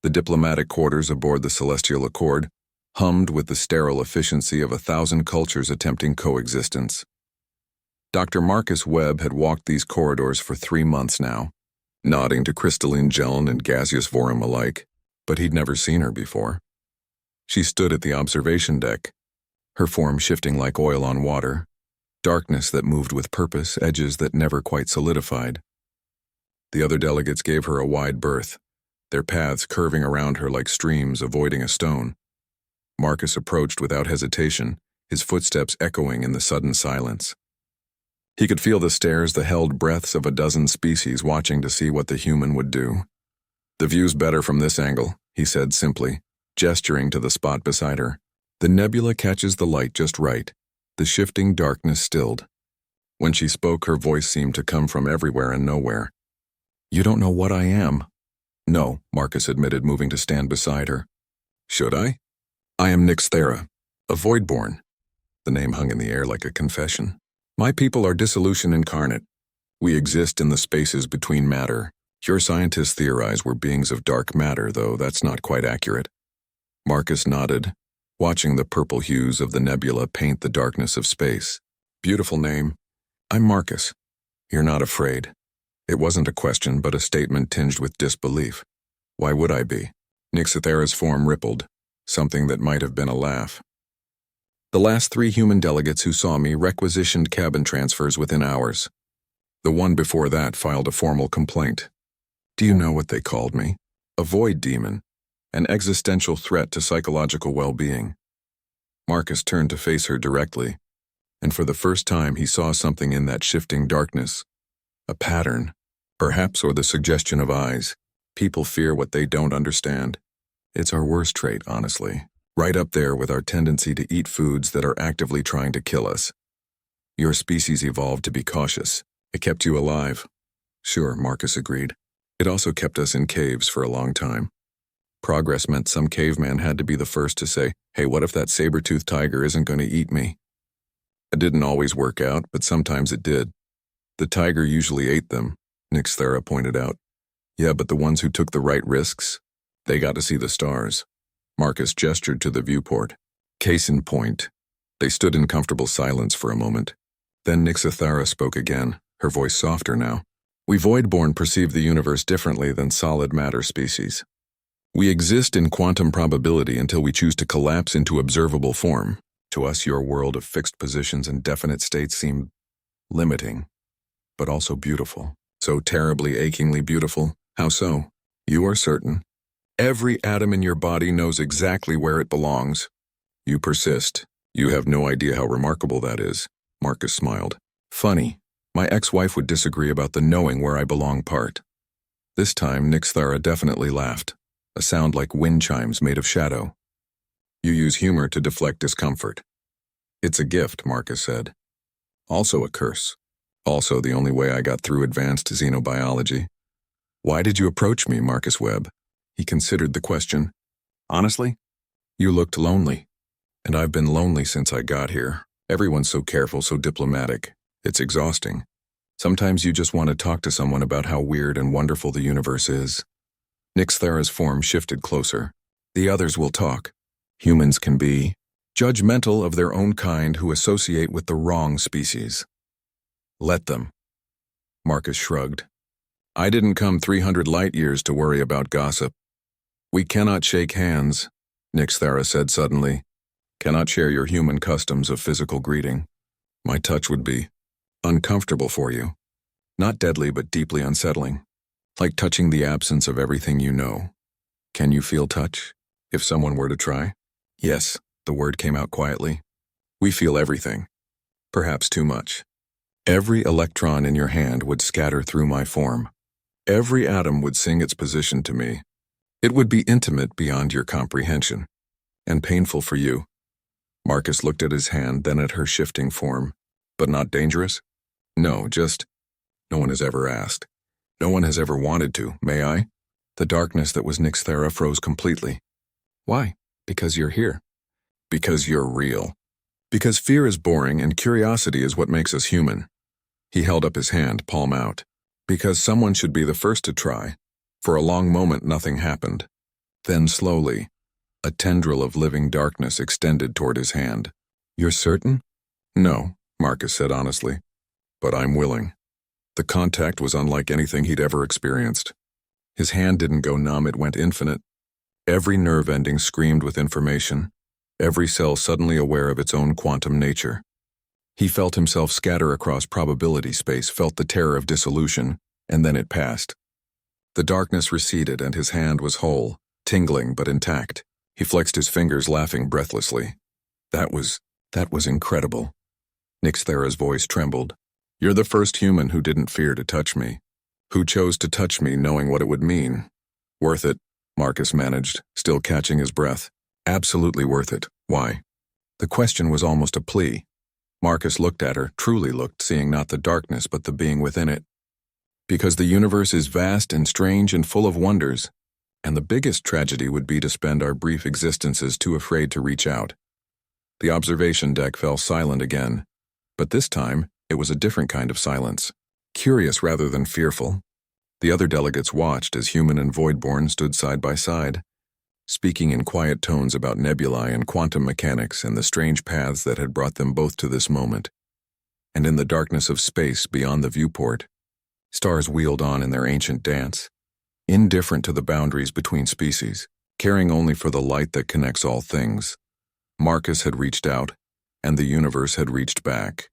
The diplomatic quarters aboard the Celestial Accord hummed with the sterile efficiency of 1,000 cultures attempting coexistence. Dr. Marcus Webb had walked these corridors for 3 months now, nodding to crystalline Geln and gaseous Vorum alike, but he'd never seen her before. She stood at the observation deck, her form shifting like oil on water, darkness that moved with purpose, edges that never quite solidified. The other delegates gave her a wide berth, their paths curving around her like streams avoiding a stone. Marcus approached without hesitation, his footsteps echoing in the sudden silence. He could feel the stares, the held breaths of a dozen species watching to see what the human would do. "The view's better from this angle," he said simply, gesturing to the spot beside her. The nebula catches the light just right, the shifting darkness stilled. When she spoke, her voice seemed to come from everywhere and nowhere. "You don't know what I am." "No," Marcus admitted, moving to stand beside her. "Should I?" "I am Nyxthera, a Voidborn." The name hung in the air like a confession. "My people are dissolution incarnate. We exist in the spaces between matter. Your scientists theorize we're beings of dark matter, though that's not quite accurate." Marcus nodded, watching the purple hues of the nebula paint the darkness of space. "Beautiful name. I'm Marcus. You're not afraid." It wasn't a question, but a statement tinged with disbelief. "Why would I be?" Nyxthera's form rippled, something that might have been a laugh. "The last 3 human delegates who saw me requisitioned cabin transfers within hours. The one before that filed a formal complaint. Do you know what they called me? A void demon, an existential threat to psychological well-being." Marcus turned to face her directly, and for the first time he saw something in that shifting darkness. A pattern, perhaps, or the suggestion of eyes. People fear what they don't understand. It's our worst trait, honestly. Right up there with our tendency to eat foods that are actively trying to kill us. Your species evolved to be cautious. It kept you alive. Sure, Marcus agreed. It also kept us in caves for a long time. Progress meant some caveman had to be the first to say, "Hey, what if that saber-toothed tiger isn't going to eat me?" It didn't always work out, but sometimes it did. The tiger usually ate them, Nyxthera pointed out. Yeah, but the ones who took the right risks, they got to see the stars. Marcus gestured to the viewport. Case in point. They stood in comfortable silence for a moment. Then Nyxthera spoke again, her voice softer now. "We Voidborn perceive the universe differently than solid matter species. We exist in quantum probability until we choose to collapse into observable form. To us, your world of fixed positions and definite states seem limiting, but also beautiful. So terribly, achingly beautiful. How so? You are certain. Every atom in your body knows exactly where it belongs. You persist. You have no idea how remarkable that is." Marcus smiled. "Funny. My ex-wife would disagree about the knowing where I belong part." This time, Nyxthera definitely laughed, a sound like wind chimes made of shadow. "You use humor to deflect discomfort." "It's a gift," Marcus said. "Also a curse. Also the only way I got through advanced xenobiology." "Why did you approach me, Marcus Webb?" He considered the question. "Honestly, you looked lonely. And I've been lonely since I got here. Everyone's so careful, so diplomatic. It's exhausting. Sometimes you just want to talk to someone about how weird and wonderful the universe is." Nyxthera's form shifted closer. "The others will talk. Humans can be judgmental of their own kind who associate with the wrong species. Let them." Marcus shrugged. "I didn't come 300 light years to worry about gossip." "We cannot shake hands," Nyxthera said suddenly. "Cannot share your human customs of physical greeting. My touch would be uncomfortable for you. Not deadly, but deeply unsettling. Like touching the absence of everything you know. Can you feel touch? If someone were to try?" "Yes," the word came out quietly. "We feel everything. Perhaps too much. Every electron in your hand would scatter through my form. Every atom would sing its position to me. It would be intimate beyond your comprehension. And painful for you." Marcus looked at his hand, then at her shifting form. "But not dangerous?" "No, just, no one has ever asked. No one has ever wanted to. May I?" The darkness that was Nyxthera froze completely. "Why?" "Because you're here." "Because you're real. Because fear is boring and curiosity is what makes us human." He held up his hand, palm out. "Because someone should be the first to try." For a long moment nothing happened. Then slowly, a tendril of living darkness extended toward his hand. "You're certain?" "No," Marcus said honestly, "but I'm willing." The contact was unlike anything he'd ever experienced. His hand didn't go numb, it went infinite. Every nerve ending screamed with information, every cell suddenly aware of its own quantum nature. He felt himself scatter across probability space, felt the terror of dissolution, and then it passed. The darkness receded and his hand was whole, tingling but intact. He flexed his fingers, laughing breathlessly. That was incredible. Nixthera's voice trembled. "You're the first human who didn't fear to touch me, who chose to touch me knowing what it would mean." "Worth it," Marcus managed, still catching his breath. "Absolutely worth it. Why?" The question was almost a plea. Marcus looked at her, truly looked, seeing not the darkness but the being within it. "Because the universe is vast and strange and full of wonders, and the biggest tragedy would be to spend our brief existences too afraid to reach out." The observation deck fell silent again, but this time it was a different kind of silence, curious rather than fearful. The other delegates watched as human and voidborn stood side by side, speaking in quiet tones about nebulae and quantum mechanics and the strange paths that had brought them both to this moment. And in the darkness of space beyond the viewport, stars wheeled on in their ancient dance, indifferent to the boundaries between species, caring only for the light that connects all things. Marcus had reached out, and the universe had reached back.